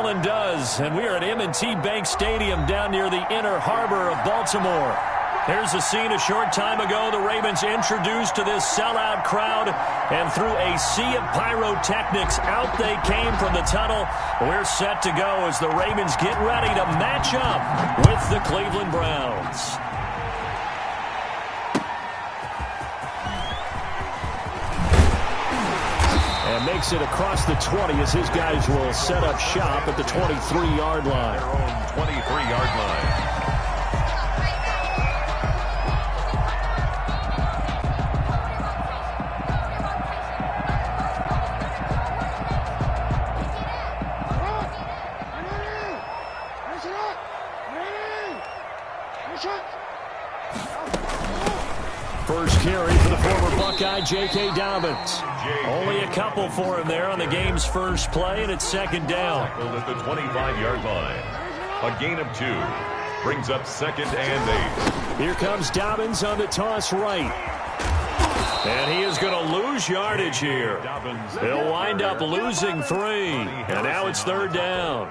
Maryland does, and we are at M&T Bank Stadium down near the Inner Harbor of Baltimore. Here's a scene a short time ago. The Ravens introduced to this sellout crowd, and through a sea of pyrotechnics, out they came from the tunnel. We're set to go as the Ravens get ready to match up with the Cleveland Browns. And makes it across the 20 as his guys will set up shop at the 23-yard line. Their own 23-yard line. First carry for the former Buckeye, J.K. Dobbins. Only a couple for him there on the game's first play, and it's second down. At the 25-yard line. A gain of 2. Brings up 2nd and 8. Here comes Dobbins on the toss right. And he is going to lose yardage here. He'll wind up losing 3. And now it's 3rd down.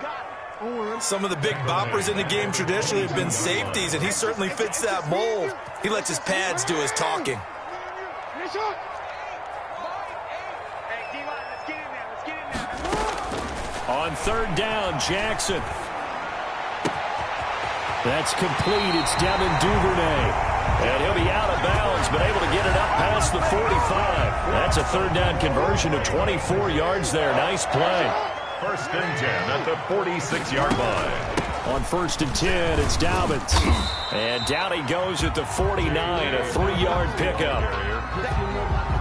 Some of the big boppers in the game traditionally have been safeties, and he certainly fits that mold. He lets his pads do his talking. On 3rd down, Jackson. That's complete. It's Devin Duvernay. And he'll be out of bounds, but able to get it up past the 45. That's a 3rd down conversion to 24 yards there. Nice play. 1st and 10 at the 46-yard line. On 1st and 10, it's Dobbins. And down he goes at the 49, a 3-yard pickup.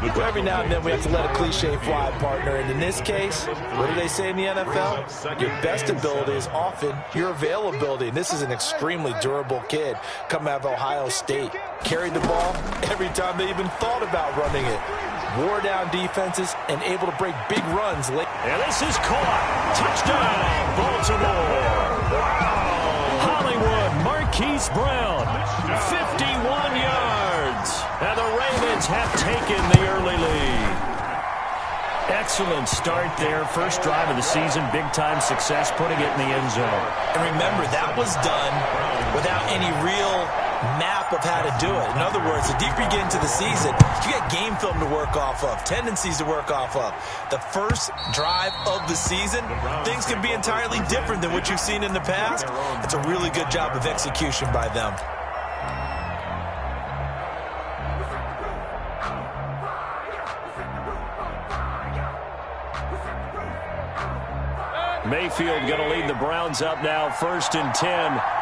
Well, every now and then we have to let a cliche fly, partner. And in this case, what do they say in the NFL? Your best ability is often your availability. And this is an extremely durable kid coming out of Ohio State. Carried the ball every time they even thought about running it. Wore down defenses and able to break big runs late. And this is caught. Touchdown, Baltimore. Hollywood Marquise Brown, 51 yards. And the Ravens have taken the early lead. Excellent start there. First drive of the season. Big-time success putting it in the end zone. And remember, that was done without any real map of how to do it. In other words, the deeper you get into the season, you got game film to work off of, tendencies to work off of. The first drive of the season, things can be entirely different than what you've seen in the past. It's a really good job of execution by them. Mayfield going to lead the Browns up now, 1st and 10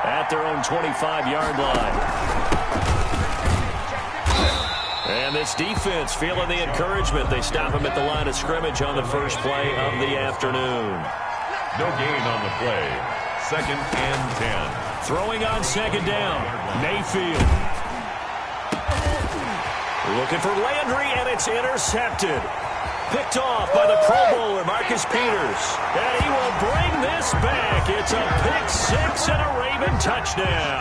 at their own 25-yard line. And this defense feeling the encouragement. They stop him at the line of scrimmage on the first play of the afternoon. No gain on the play. 2nd and 10. Throwing on 2nd down, Mayfield. Looking for Landry, and it's intercepted. Picked off by the Pro Bowler, Marcus Peters. And he will bring this back. It's a pick-6 and a Raven touchdown.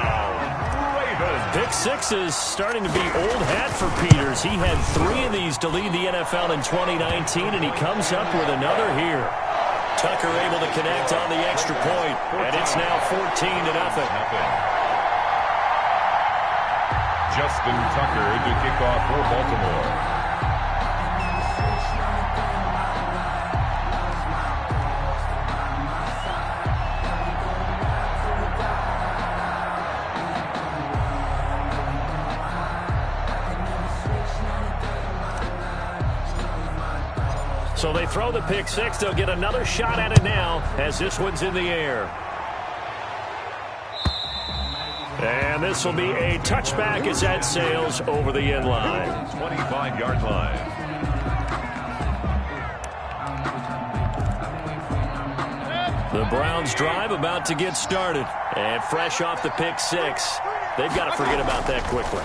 Pick-6 is starting to be old hat for Peters. He had 3 of these to lead the NFL in 2019, and he comes up with another here. Tucker able to connect on the extra point, and it's now 14-0. Justin Tucker to kick off for Baltimore. So they throw the pick-6. They'll get another shot at it now as this one's in the air. And this will be a touchback as that sails over the end line. 25-yard line. The Browns drive about to get started. And fresh off the pick-6, they've got to forget about that quickly.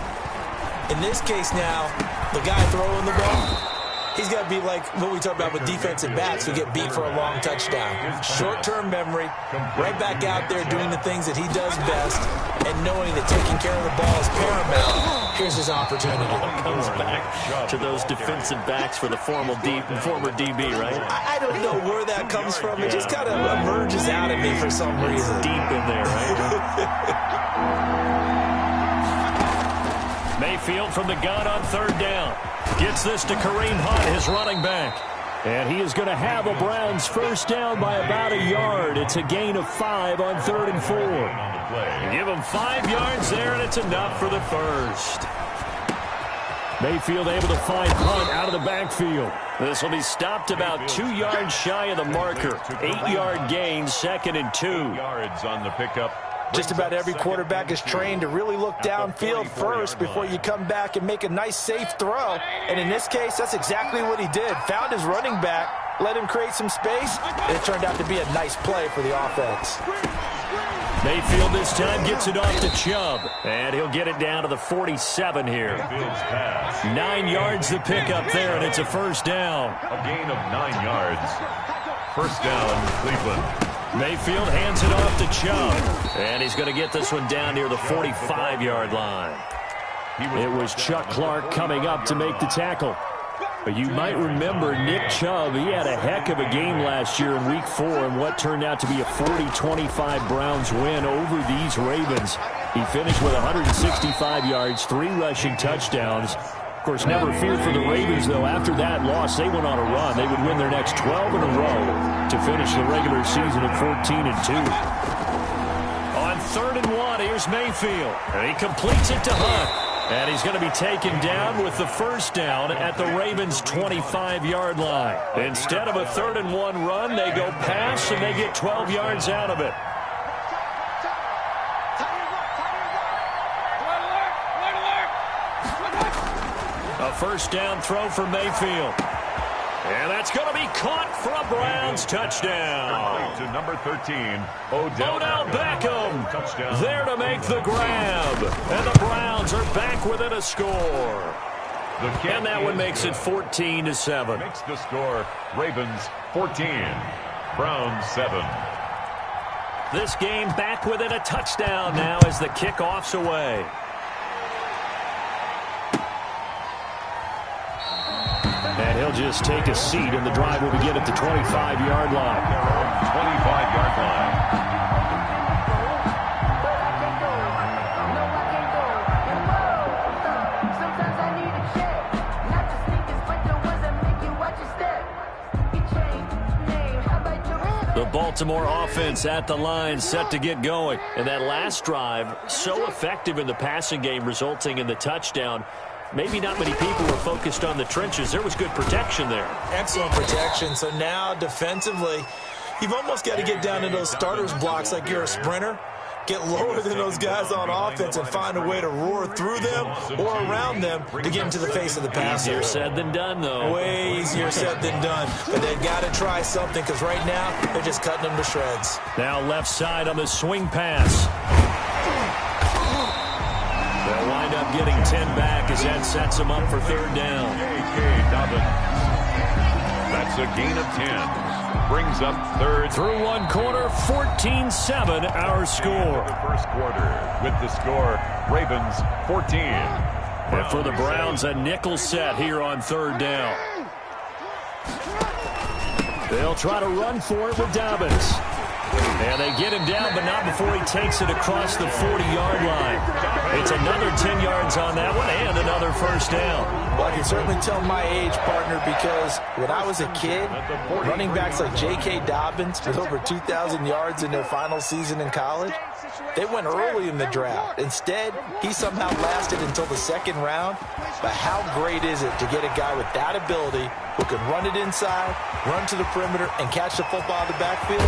In this case now, the guy throwing the ball, he's got to be like what we talk about with defensive backs who get beat for a long touchdown. Short-term memory, right back out there doing the things that he does best, and knowing that taking care of the ball is paramount Here's his opportunity. Comes back to those defensive backs for the former DB, right? I don't know where that comes from. It just kind of emerges out at me for some reason. Deep in there, right? Mayfield from the gun on third down. Gets this to Kareem Hunt, his running back. And he is going to have a Browns first down by about a yard. It's a gain of 5 on 3rd and 4. Give him 5 yards there, and it's enough for the first. Mayfield able to find Hunt out of the backfield. This will be stopped about 2 yards shy of the marker. 8-yard gain, 2nd and 2. Yards on the pickup. Just about every quarterback is trained to really look downfield first before you come back and make a nice, safe throw. And in this case, that's exactly what he did. Found his running back, let him create some space, and it turned out to be a nice play for the offense. Mayfield this time gets it off to Chubb, and he'll get it down to the 47 here. 9 yards the pickup there, and it's a first down. A gain of 9 yards. First down, Cleveland. Mayfield hands it off to Chubb, and he's going to get this one down near the 45-yard line. It was Chuck Clark coming up to make the tackle. But you might remember Nick Chubb, he had a heck of a game last year in Week 4 in what turned out to be a 40-25 Browns win over these Ravens. He finished with 165 yards, 3 rushing touchdowns. Of course, never feared for the Ravens, though. After that loss, they went on a run. They would win their next 12 in a row to finish the regular season at 14-2. On 3rd and 1, here's Mayfield. And he completes it to Hunt. And he's going to be taken down with the first down at the Ravens' 25-yard line. Instead of a 3rd and 1 run, they go pass, and they get 12 yards out of it. A first down throw for Mayfield. And that's going to be caught for a Browns touchdown. To number 13, Odell Beckham. Touchdown. There to make the grab. And the Browns are back within a score. And that one makes it 14-7. Makes the score Ravens 14, Browns 7. This game back within a touchdown now as the kickoff's away. And he'll just take a seat, and the drive will begin at the 25-yard line. 25-yard line. The Baltimore offense at the line, set to get going. And that last drive, so effective in the passing game, resulting in the touchdown. Maybe not many people were focused on the trenches. There was good protection there. Excellent protection. So now defensively, you've almost got to get down to those starters blocks like you're a sprinter. Get lower than those guys on offense and find a way to roar through them or around them to get into the face of the passer. Easier said than done, though. Way easier said than done. But they've got to try something because right now they're just cutting them to shreds. Now left side on the swing pass. They'll wind up getting 10 back as that sets them up for 3rd down. That's a gain of 10. Brings up 3rd. Through one quarter, 14-7 our score. The first quarter with the score, Ravens 14. And for the Browns, a nickel set here on 3rd down. They'll try to run for it with Dobbins. And they get him down, but not before he takes it across the 40-yard line. It's another 10 yards on that one and another first down. Well, I can certainly tell my age, partner, because when I was a kid, running backs like J.K. Dobbins with over 2,000 yards in their final season in college, they went early in the draft. Instead, he somehow lasted until the 2nd round. But how great is it to get a guy with that ability who can run it inside, run to the perimeter, and catch the football out of the backfield?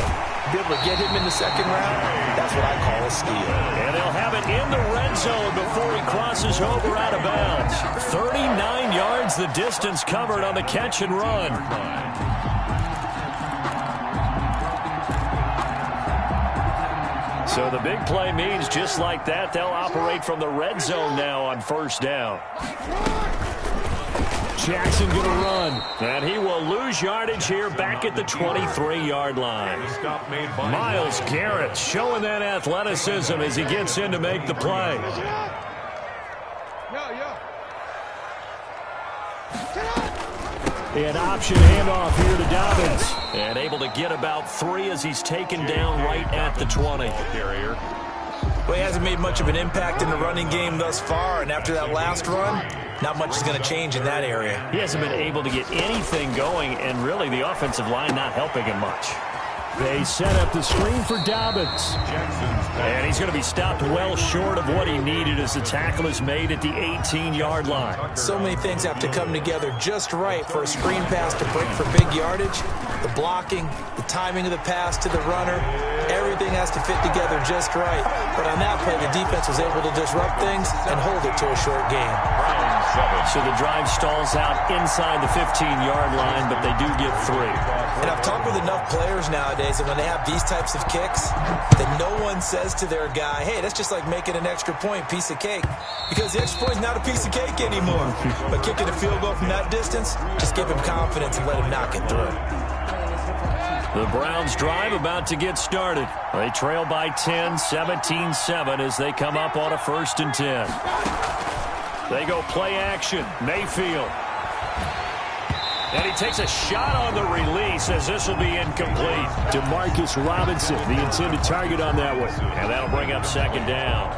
Be able to get him in the 2nd round, that's what I call a steal. And they'll have it in the red zone before he crosses over out of bounds. 39 yards the distance covered on the catch and run. So the big play means just like that, they'll operate from the red zone now on 1st down. Jackson going to run, and he will lose yardage here back at the 23-yard line. Myles Garrett showing that athleticism as he gets in to make the play. An option handoff here to Dobbins. And able to get about 3 as he's taken down right at the 20. Well, he hasn't made much of an impact in the running game thus far, and after that last run, not much is going to change in that area. He hasn't been able to get anything going, and really the offensive line not helping him much. They set up the screen for Dobbins. And he's going to be stopped well short of what he needed as the tackle is made at the 18-yard line. So many things have to come together just right for a screen pass to break for big yardage. The blocking, the timing of the pass to the runner, everything has to fit together just right. But on that play, the defense was able to disrupt things and hold it to a short gain. So the drive stalls out inside the 15-yard line, but they do get 3. And I've talked with enough players nowadays that when they have these types of kicks, that no one says to their guy, hey, that's just like making an extra point, piece of cake. Because the extra point is not a piece of cake anymore. But kicking a field goal from that distance, just give him confidence and let him knock it through. The Browns drive about to get started. They trail by 10, 17-7 as they come up on a 1st and 10. They go play action. Mayfield. And he takes a shot on the release as this will be incomplete. Demarcus Robinson, the intended target on that one. And that'll bring up 2nd down.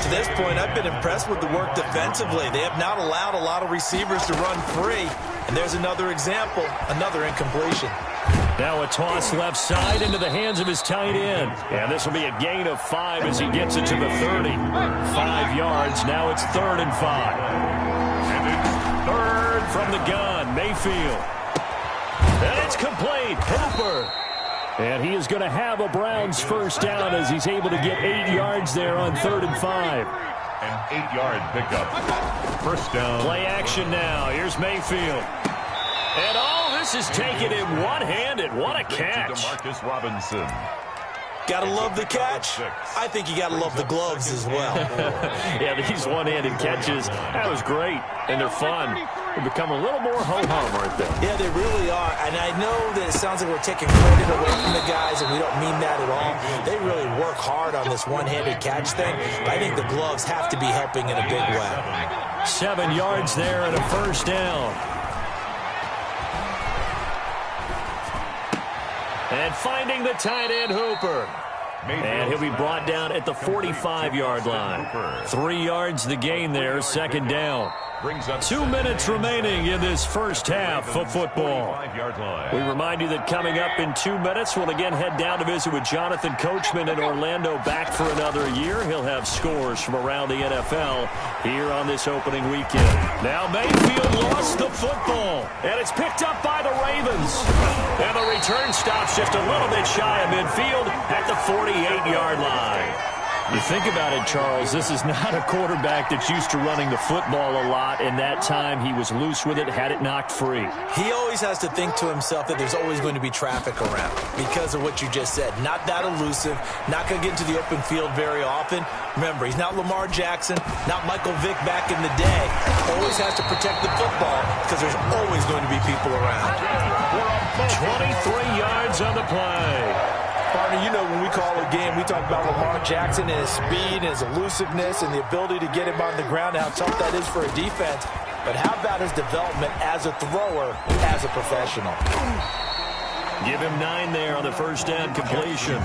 To this point, I've been impressed with the work defensively. They have not allowed a lot of receivers to run free. And there's another example, another incompletion. Now a toss left side into the hands of his tight end. And this will be a gain of 5 as he gets it to the 30. 5 yards. Now it's 3rd and 5. And it's 3rd from the gun. Mayfield. And it's complete. Hooper. And he is going to have a Browns 1st down as he's able to get 8 yards there on 3rd and 5. An 8-yard pickup. 1st down. Play action now. Here's Mayfield. And all this is taken in one-handed. What a catch. Demarcus Robinson. Gotta love the catch. I think you gotta love the gloves as well. Yeah, these one-handed catches, that was great. And they're fun. They become a little more ho-hum, aren't they? Yeah, they really are. And I know that it sounds like we're taking credit away from the guys, and we don't mean that at all. They really work hard on this one-handed catch thing. But I think the gloves have to be helping in a big way. 7 yards there and a 1st down. And finding the tight end, Hooper. And he'll be brought down at the 45-yard line. 3 yards the gain there, 2nd down. 2 minutes remaining in this first half of football. We remind you that coming up in 2 minutes, we'll again head down to visit with Jonathan Coachman in Orlando, back for another year. He'll have scores from around the NFL here on this opening weekend. Now Mayfield lost the football, and it's picked up by the Ravens. And the return stops just a little bit shy of midfield at the 48-yard line. You think about it, Charles, this is not a quarterback that's used to running the football a lot, and that time he was loose with it, had it knocked free. He always has to think to himself that there's always going to be traffic around because of what you just said. Not that elusive, not going to get into the open field very often. Remember, he's not Lamar Jackson, not Michael Vick back in the day. Always has to protect the football because there's always going to be people around. 23 yards on the play. Partner, you know when we call a game, we talk about Lamar Jackson and his speed and his elusiveness and the ability to get him on the ground and how tough that is for a defense. But how about his development as a thrower, as a professional? Give him 9 there on the 1st down completion.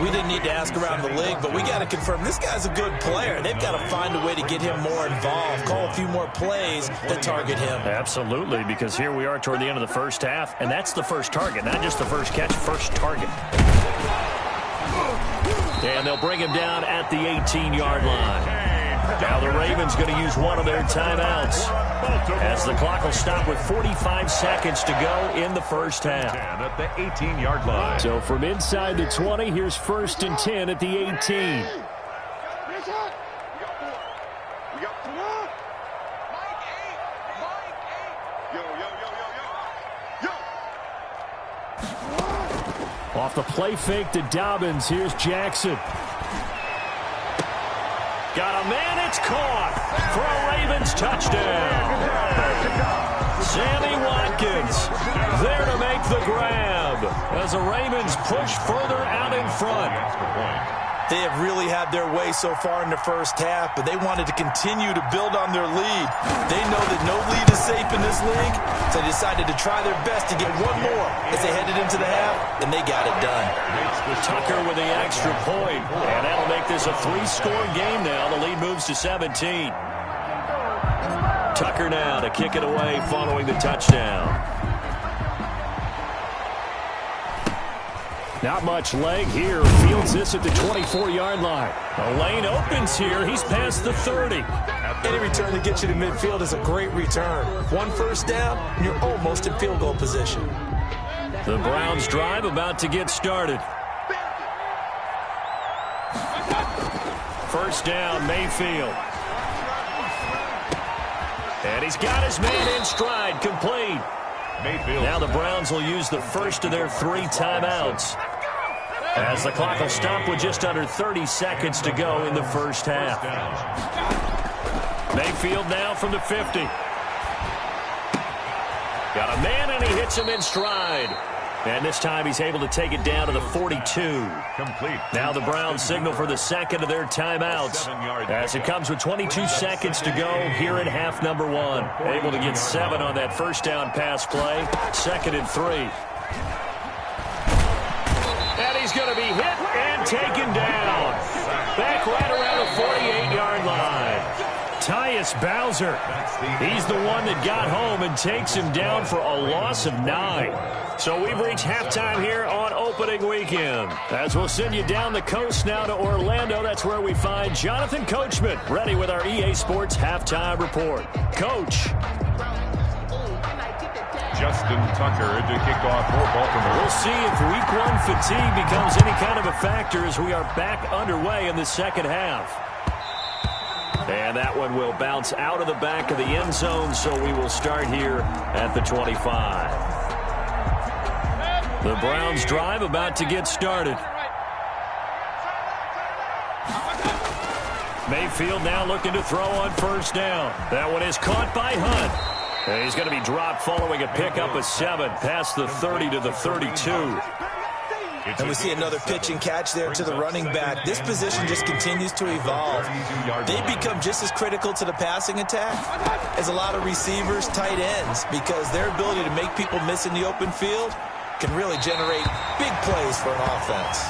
We didn't need to ask around the league, but we got to confirm this guy's a good player. They've got to find a way to get him more involved, call a few more plays that target him. Absolutely, because here we are toward the end of the first half, and that's the first target, not just the first catch, first target. And they'll bring him down at the 18-yard line. Now the Ravens going to use one of their timeouts as the clock will stop with 45 seconds to go in the first half. At the 18-yard line. So from inside the 20, here's 1st and 10 at the 18. Off the play fake to Dobbins. Here's Jackson. Got a man, it's caught for a Ravens touchdown. Sammy Watkins there to make the grab as the Ravens push further out in front. They have really had their way so far in the first half, but they wanted to continue to build on their lead. They know that no lead is safe in this league, so they decided to try their best to get one more as they headed into the half, and they got it done. Tucker with the extra point, and that'll make this a 3-score game now. The lead moves to 17. Tucker now to kick it away following the touchdown. Not much leg here. Fields this at the 24-yard line. The lane opens here. He's past the 30. Any return that gets you to midfield is a great return. One first down, and you're almost in field goal position. The Browns drive about to get started. First down, Mayfield. And he's got his man in stride, complete. Mayfield. Now the Browns will use the first of their 3 timeouts, as the clock will stop with just under 30 seconds to go in the first half. Mayfield now from the 50. Got a man, and he hits him in stride. And this time he's able to take it down to the 42. Complete. Now the Browns signal for the second of their timeouts, as it comes with 22 seconds to go here in half number 1. Able to get 7 on that first down pass play. 2nd and 3. And he's going to be hit and taken down. Back right around the 48-yard line. Tyus Bowser. He's the one that got home and takes him down for a loss of 9. So we've reached halftime here on opening weekend. As we'll send you down the coast now to Orlando, that's where we find Jonathan Coachman, ready with our EA Sports halftime report. Coach. Justin Tucker to kick off for Baltimore. We'll see if week 1 fatigue becomes any kind of a factor as we are back underway in the second half. And that one will bounce out of the back of the end zone, so we will start here at the 25. The Browns drive about to get started. Mayfield now looking to throw on first down. That one is caught by Hunt. And he's going to be dropped following a pickup of 7 past the 30 to the 32. And we see another pitch and catch there to the running back. This position just continues to evolve. They become just as critical to the passing attack as a lot of receivers, tight ends, because their ability to make people miss in the open field can really generate big plays for an offense.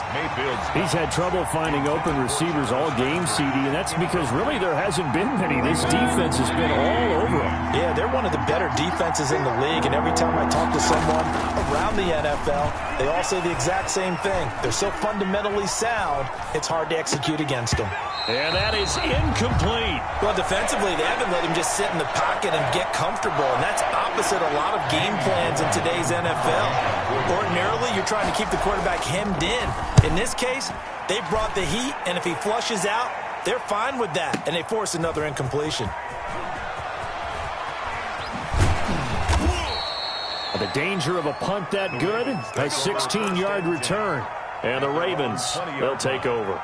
He's had trouble finding open receivers all game, CD, and that's because really there hasn't been many. This defense has been all over them. Yeah, they're one of the better defenses in the league, and every time I talk to someone around the NFL, they all say the exact same thing. They're so fundamentally sound, it's hard to execute against them. And that is incomplete. Well, defensively, they haven't let him just sit in the pocket and get comfortable, and that's opposite a lot of game plans in today's NFL. Ordinarily, you're trying to keep the quarterback hemmed in. In this case, they brought the heat, and if he flushes out, they're fine with that, and they force another incompletion. The danger of a punt that good, a 16-yard return. And the Ravens, they'll take over.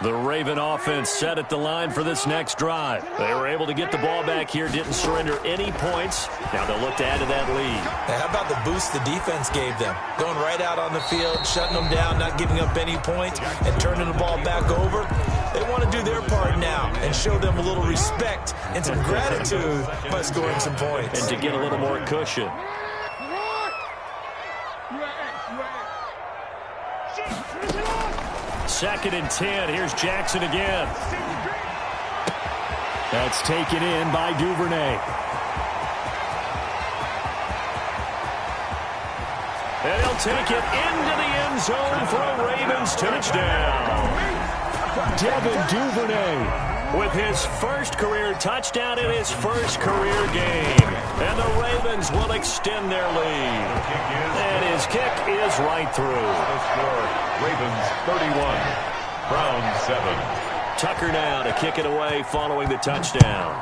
The Raven offense set at the line for this next drive. They were able to get the ball back here, didn't surrender any points. Now they'll look to add to that lead. Now, how about the boost the defense gave them? Going right out on the field, shutting them down, not giving up any points, and turning the ball back over. They want to do their part now and show them a little respect and some gratitude by scoring some points. And to get a little more cushion. Second and 10. Here's Jackson again. That's taken in by Duvernay. And he'll take it into the end zone for a Ravens touchdown. Devin Duvernay with his first career touchdown in his first career game. And the Ravens will extend their lead. And his kick is right through. Ravens 31, Browns 7. Tucker now to kick it away following the touchdown.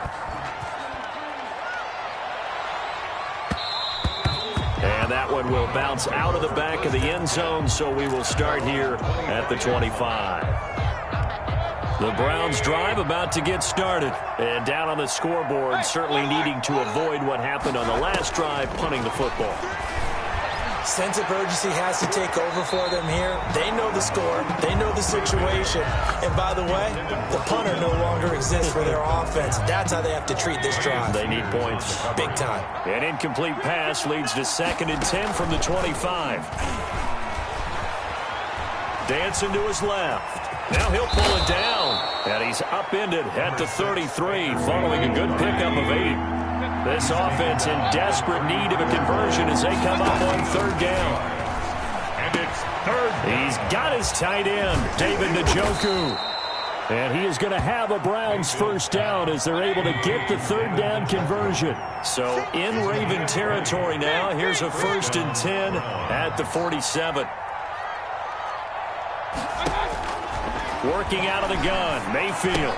And that one will bounce out of the back of the end zone, so we will start here at the 25. The Browns drive about to get started. And down on the scoreboard, certainly needing to avoid what happened on the last drive, punting the football. Sense of urgency has to take over for them here. They know the score. They know the situation. And by the way, the punter no longer exists for their offense. That's how they have to treat this drive. They need points. Big time. An incomplete pass leads to 2nd and 10 from the 25. Dancing to his left. Now he'll pull it down. And he's upended at the 33 following a good pickup of 8. This offense in desperate need of a conversion as they come up on 3rd down. And it's 3rd. He's got his tight end, David Njoku. And he is going to have a Browns 1st down as they're able to get the 3rd down conversion. So in Raven territory now, here's a 1st and 10 at the 47. Working out of the gun, Mayfield.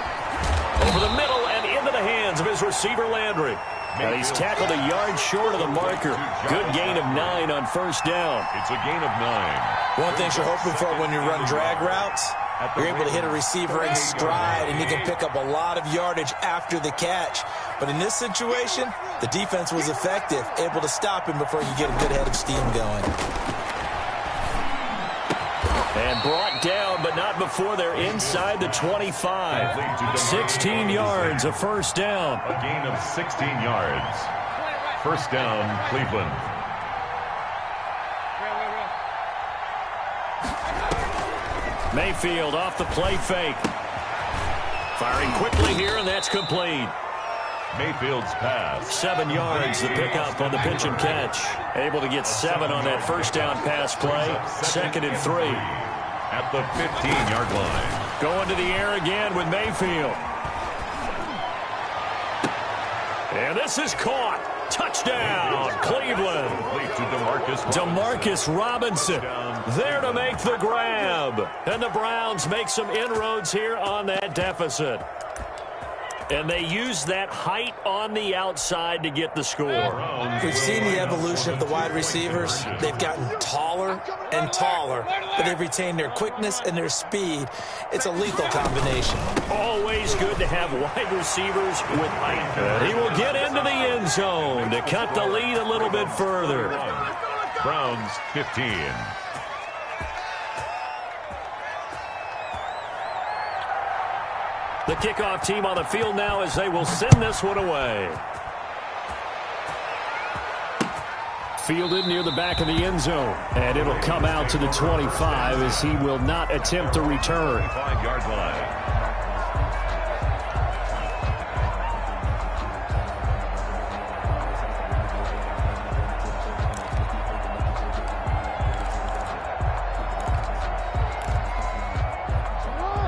Over the middle and into the hands of his receiver, Landry. And he's tackled a yard short of the marker. Good gain of 9 on 1st down. It's a gain of 9. One thing you're hoping for when you run drag routes, you're able to hit a receiver in stride, and he can pick up a lot of yardage after the catch. But in this situation, the defense was effective, able to stop him before you get a good head of steam going. And brought down, but not before they're inside the 25. 16 yards, a 1st down. A gain of 16 yards. 1st down, Cleveland. Mayfield off the play fake. Firing quickly here, and that's complete. Mayfield's pass. 7 yards, the pickup on the pitch and catch. Able to get 7 on that 1st down pass play. 2nd and 3. At the 15-yard line. Going to the air again with Mayfield. And this is caught. Touchdown, Cleveland. Demarcus Robinson there to make the grab. And the Browns make some inroads here on that deficit. And they use that height on the outside to get the score. We've seen the evolution of the wide receivers. They've gotten taller and taller, but they've retained their quickness and their speed. It's a lethal combination. Always good to have wide receivers with height. He will get into the end zone to cut the lead a little bit further. Browns 15. The kickoff team on the field now as they will send this one away. Fielded near the back of the end zone. And it'll come out to the 25 as he will not attempt to return. 5-yard line.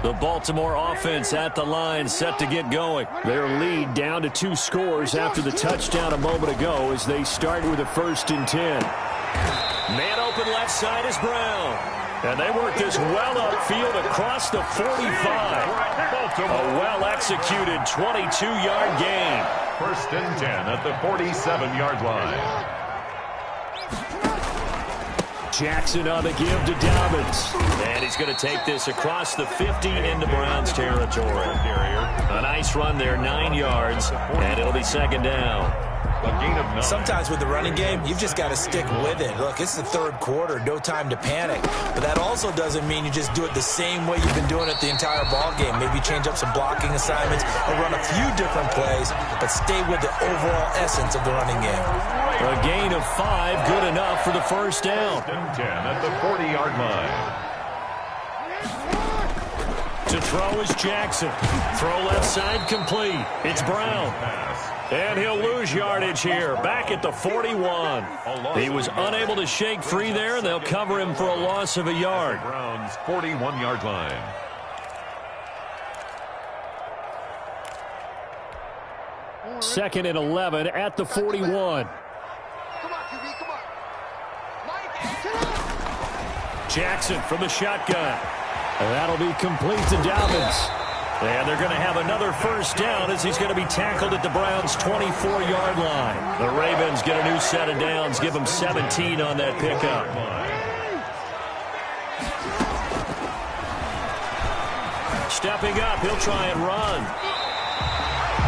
The Baltimore offense at the line, set to get going. Their lead down to 2 scores after the touchdown a moment ago as they start with a 1st and 10. Man open left side is Brown. And they work this well upfield across the 45. A well-executed 22-yard gain. 1st and 10 at the 47-yard line. Jackson on the give to Dobbins. And he's going to take this across the 50 into Browns territory. A nice run there, 9 yards, and it'll be 2nd down. A gain of 9. Sometimes with the running game, you've just got to stick with it. Look, it's the 3rd quarter, no time to panic. But that also doesn't mean you just do it the same way you've been doing it the entire ball game. Maybe change up some blocking assignments or run a few different plays, but stay with the overall essence of the running game. A gain of 5, good enough for the 1st down. 10 at the 40-yard line. To throw is Jackson. Throw left side complete. It's Brown. And he'll lose yardage here. Back at the 41. He was unable to shake free there. They'll cover him for a loss of a yard. Browns 41-yard line. Second and 11 at the 41. Jackson from the shotgun. And that'll be complete to Dobbins. And they're going to have another 1st down as he's going to be tackled at the Browns' 24-yard line. The Ravens get a new set of downs, give them 17 on that pickup. Stepping up, he'll try and run.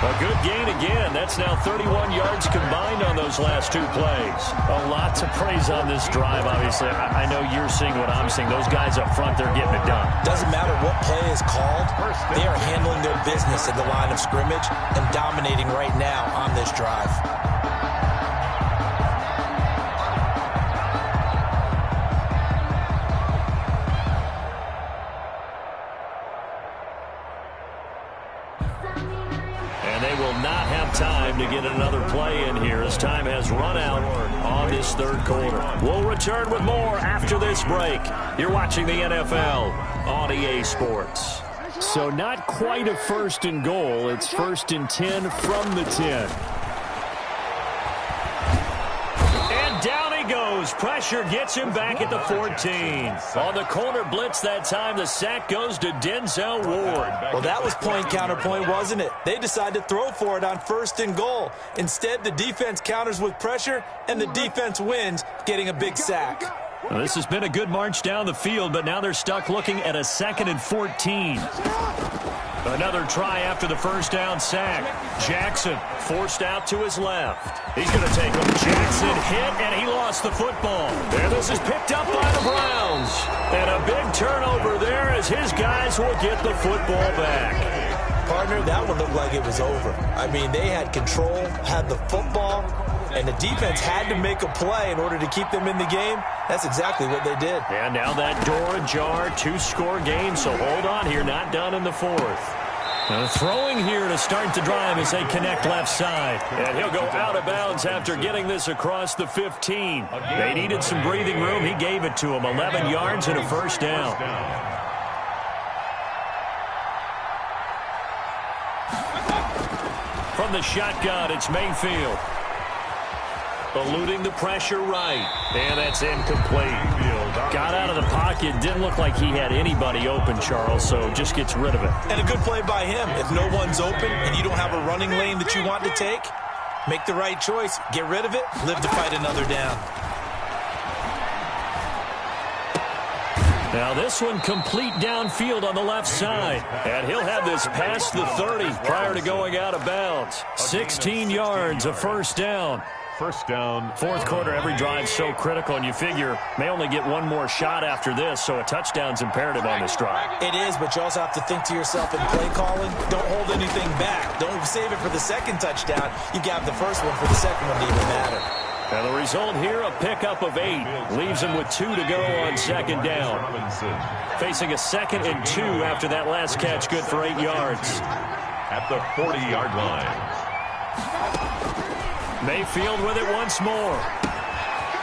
A good gain again. That's now 31 yards combined on those last two plays. A lot to praise on this drive, obviously. I know you're seeing what I'm seeing. Those guys up front, they're getting it done. Doesn't matter what play is called. They are handling their business at the line of scrimmage and dominating right now on this drive. Time to get another play in here as time has run out on this third quarter. We'll return with more after this break. You're watching the NFL on EA Sports. So not quite a first and goal. It's 1st and 10 from the 10. And down he goes. Pressure gets him back at the 14. On the corner blitz that time, the sack goes to Denzel Ward. Well, that was point counterpoint, wasn't it? They decided to throw for it on 1st and goal. Instead, the defense counters with pressure, and the defense wins, getting a big sack. Well, this has been a good march down the field, but now they're stuck looking at a 2nd and 14. Another try after the first down sack. Jackson forced out to his left. He's going to take him. Jackson hit, and he lost the football. And this is picked up by the Browns. And a big turnover there as his guys will get the football back. Partner, that one looked like it was over. I mean, they had control, had the football, and the defense had to make a play in order to keep them in the game. That's exactly what they did. And now that door ajar, 2-score game, so hold on here, not done in the 4th. Throwing here to start the drive as they connect left side. And he'll go out of bounds after getting this across the 15. They needed some breathing room. He gave it to them. 11 yards and a first down. From the shotgun, it's Mayfield. Eluding the pressure right. And that's incomplete. Got out of the pocket. Didn't look like he had anybody open, Charles, so just gets rid of it. And a good play by him. If no one's open and you don't have a running lane that you want to take, make the right choice. Get rid of it. Live to fight another down. Now this one complete downfield on the left side. And he'll have this past the 30 prior to going out of bounds. 16 yards, a first down. First down. 4th quarter, every drive so critical, and you figure may only get one more shot after this, so a touchdown's imperative on this drive. It is, but you also have to think to yourself in play calling, don't hold anything back. Don't save it for the second touchdown. You got the first one for the second one to even matter. And the result here, a pickup of 8. Leaves him with 2 to go on second down. Facing a 2nd and 2 after that last catch, good for 8 yards. At the 40-yard line. Mayfield with it once more.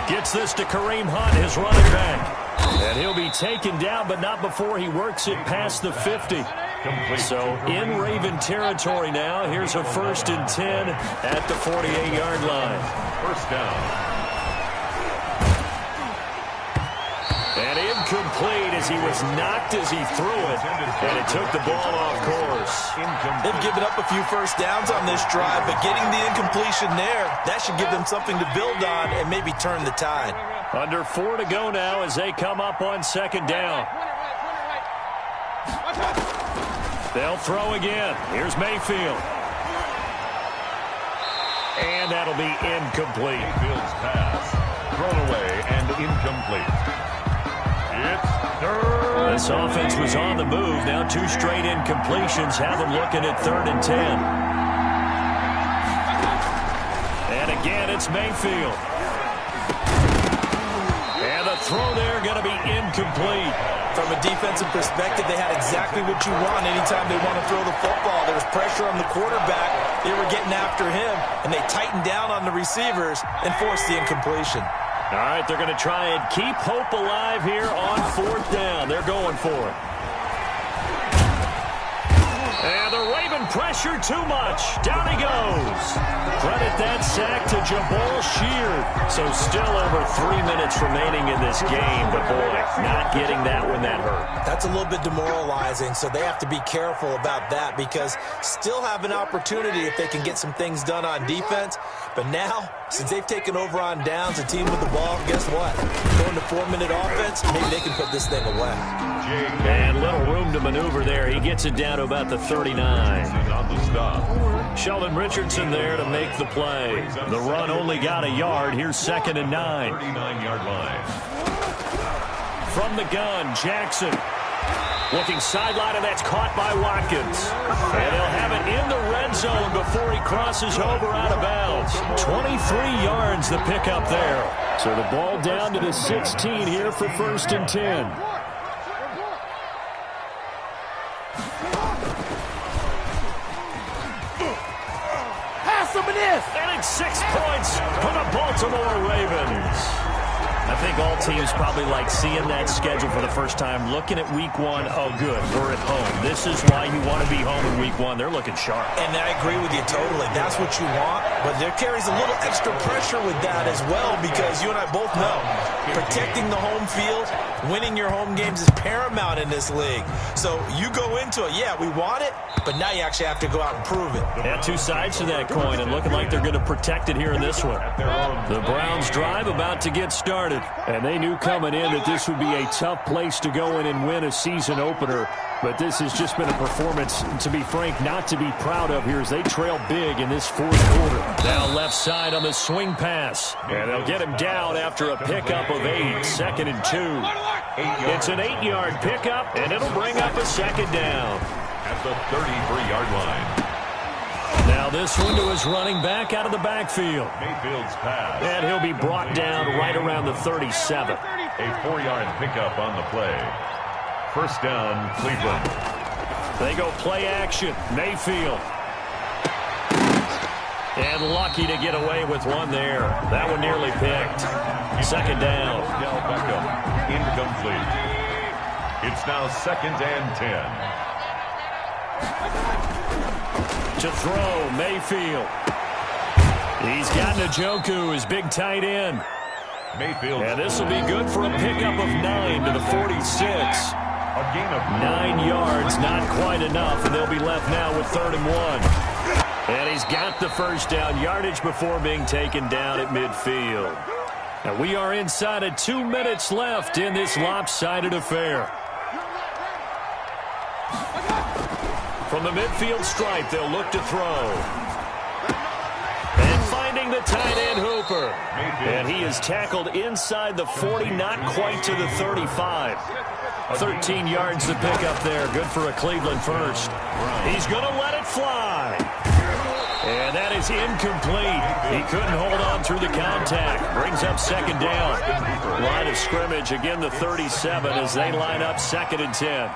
Gets this to Kareem Hunt, his running back. And he'll be taken down, but not before he works it past the 50. So in Raven territory now. Here's a 1st and 10 at the 48-yard line. First down. And incomplete as he was knocked as he threw it. And it took the ball off course. They've given up a few first downs on this drive, but getting the incompletion there, that should give them something to build on and maybe turn the tide. Under 4 to go now as they come up on second down. They'll throw again. Here's Mayfield. And that'll be incomplete. Mayfield's pass thrown away and incomplete. It's third. This offense was on the move. Now 2 straight incompletions have them looking at 3rd and 10. And again, it's Mayfield. And the throw there going to be incomplete. From a defensive perspective, they had exactly what you want anytime they want to throw the football. There was pressure on the quarterback. They were getting after him, and they tightened down on the receivers and forced the incompletion. All right, they're going to try and keep hope alive here on 4th down. They're going for it. And the Raven pressure too much. Down he goes. Credit that sack to Jabal Sheard. So still over 3 minutes remaining in this game. But boy, not getting that when that hurt. That's a little bit demoralizing, so they have to be careful about that because still have an opportunity if they can get some things done on defense. But now, since they've taken over on downs, a team with the ball, guess what? Going to 4-minute offense, maybe they can put this thing away. And little room to maneuver there. He gets it down to about the 39. On the stop. Sheldon Richardson there to make the play. The run only got a yard. Here's 2nd and 9. 39-yard line. From the gun, Jackson. Looking sideline, and that's caught by Watkins. And he'll have it in the red zone before he crosses over out of bounds. 23 yards the pickup there. So the ball down to the 16 here for 1st and 10. And it's 6 points for the Baltimore Ravens. I think all teams probably like seeing that schedule for the first time, looking at week 1. Oh, good, we're at home. This is why you want to be home in week 1. They're looking sharp. And I agree with you totally. That's what you want, but there carries a little extra pressure with that as well, because you and I both know protecting the home field, winning your home games is paramount in this league. So you go into it, yeah, we want it, but now you actually have to go out and prove it. Yeah, two sides to that coin, and looking like they're going to protect it here in this one. The Browns drive about to get started. And they knew coming in that this would be a tough place to go in and win a season opener. But this has just been a performance, to be frank, not to be proud of here as they trail big in this 4th quarter. Now left side on the swing pass. And they'll get him down after a pickup of 8. 2nd and 2. It's an 8-yard pickup, and it'll bring up a 2nd down. At the 33-yard line. Now this one to his running back out of the backfield. Mayfield's pass. And he'll be brought down right around the 37. A 4-yard pickup on the play. 1st down, Cleveland. They go play action. Mayfield. And lucky to get away with one there. That one nearly picked. 2nd down. Beckham, incomplete. It's now 2nd and 10. To throw, Mayfield. He's got Njoku, his big tight end. Mayfield. And this will be good for a pickup of 9 to the 46. A gain of 9 yards, not quite enough, and they'll be left now with 3rd and 1. And he's got the 1st down, yardage before being taken down at midfield. Now we are inside of 2 minutes left in this lopsided affair. From the midfield stripe, they'll look to throw. And finding the tight end, Hooper. And he is tackled inside the 40, not quite to the 35. 13 yards to pick up there. Good for a Cleveland 1st. He's going to let it fly. And that is incomplete. He couldn't hold on through the contact. Brings up 2nd down. Line of scrimmage, again the 37 as they line up 2nd and 10.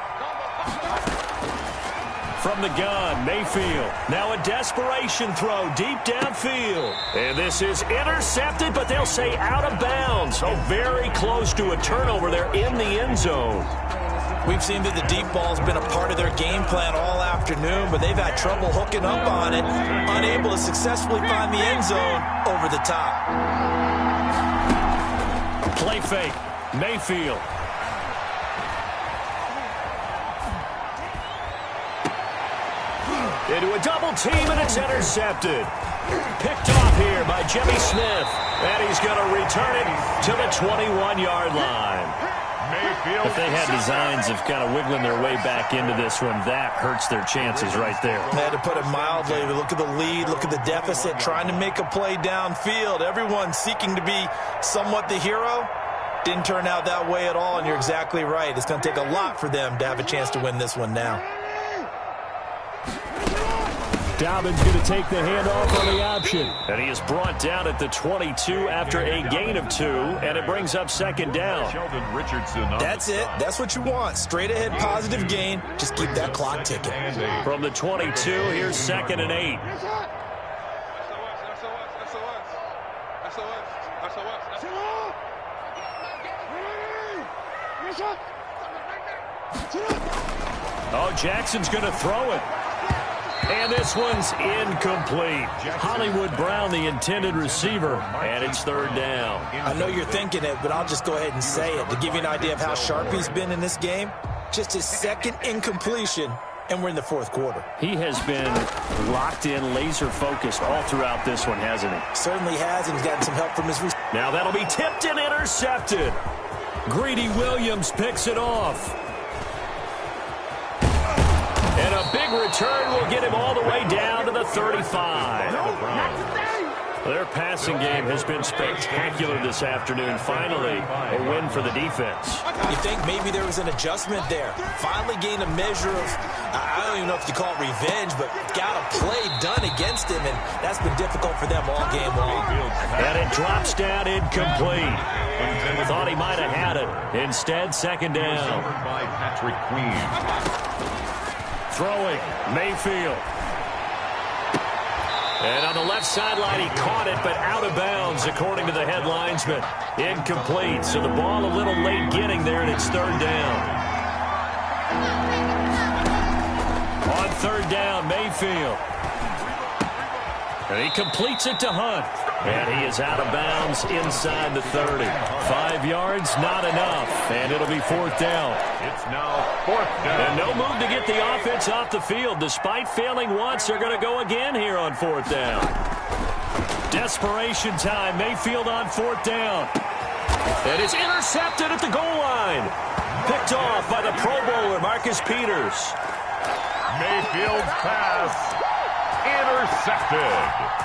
From the gun, Mayfield. Now a desperation throw deep downfield. And this is intercepted, but they'll say out of bounds. So very close to a turnover there in the end zone. We've seen that the deep ball's been a part of their game plan all afternoon, but they've had trouble hooking up on it, unable to successfully find the end zone over the top. Play fake, Mayfield. Into a double team, and it's intercepted. Picked off here by Jimmy Smith. And he's going to return it to the 21-yard line. Mayfield. If they had designs of kind of wiggling their way back into this one, that hurts their chances right there. They had to put it mildly. Look at the lead, look at the deficit, trying to make a play downfield. Everyone seeking to be somewhat the hero. Didn't turn out that way at all, and you're exactly right. It's going to take a lot for them to have a chance to win this one now. Dobbins going to take the handoff on the option. And he is brought down at the 22 after a gain of 2, and it brings up 2nd down. Sheldon Richardson. That's it. That's what you want. Straight ahead positive gain. Just keep that clock ticking. From the 22, here's 2nd and 8. Oh, Jackson's going to throw it. And this one's incomplete. Hollywood Brown, the intended receiver, and it's 3rd down. I know you're thinking it, but I'll just go ahead and say it. To give you an idea of how sharp he's been in this game, just his 2nd incompletion, and we're in the 4th quarter. He has been locked in, laser-focused all throughout this one, hasn't he? Certainly has, and he's gotten some help from his receiver. Now that'll be tipped and intercepted. Greedy Williams picks it off. And a big return will get him all the way down to the 35. Their passing game has been spectacular this afternoon. Finally, a win for the defense. You think maybe there was an adjustment there. Finally gained a measure of, I don't even know if you call it revenge, but got a play done against him, and that's been difficult for them all game long. And it drops down incomplete. Thought he might have had it. Instead, second down. By Patrick Queen. Throwing, Mayfield. And on the left sideline, he caught it, but out of bounds, according to the head linesman. Incomplete, so the ball a little late getting there, and it's third down. On third down, Mayfield. And he completes it to Hunt. And he is out of bounds inside the 30. 5 yards, not enough. And it'll be fourth down. It's now fourth down. And no move to get the offense off the field. Despite failing once, they're going to go again here on fourth down. Desperation time. Mayfield on fourth down. And it's intercepted at the goal line. Picked off by the Pro Bowler, Marcus Peters. Mayfield's pass intercepted.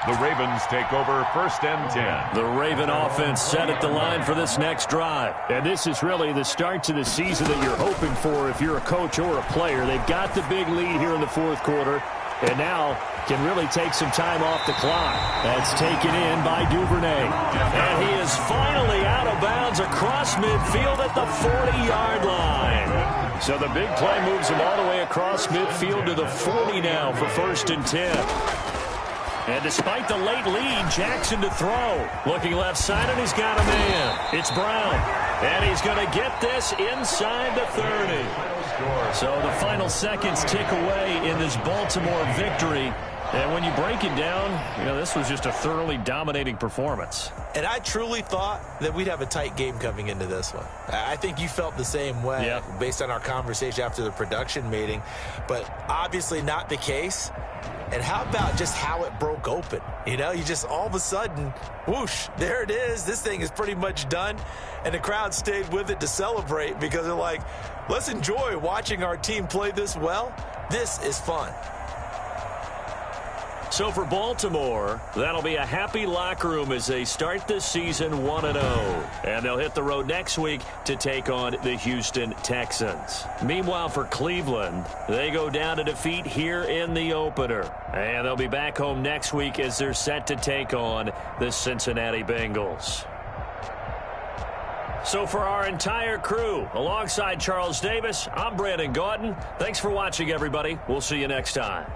The Ravens take over first and 10. The Raven offense set at the line for this next drive. And this is really the start to the season that you're hoping for if you're a coach or a player. They've got the big lead here in the fourth quarter, and now can really take some time off the clock. That's taken in by Duvernay. And he is finally out of bounds across midfield at the 40-yard line. So the big play moves him all the way across midfield to the 40 now for first and 10. And despite the late lead, Jackson to throw. Looking left side, and he's got a man. It's Brown. And he's going to get this inside the 30. So the final seconds tick away in this Baltimore victory. And when you break it down, you know, this was just a thoroughly dominating performance. And I truly thought that we'd have a tight game coming into this one. I think you felt the same way based on our conversation after the production meeting. But obviously not the case. And how about just how it broke open? You know, you just all of a sudden, whoosh, there it is. This thing is pretty much done. And the crowd stayed with it to celebrate because they're like, let's enjoy watching our team play this well. This is fun. So for Baltimore, that'll be a happy locker room as they start this season 1-0. And they'll hit the road next week to take on the Houston Texans. Meanwhile, for Cleveland, they go down to defeat here in the opener. And they'll be back home next week as they're set to take on the Cincinnati Bengals. So for our entire crew, alongside Charles Davis, I'm Brandon Gaudin. Thanks for watching, everybody. We'll see you next time.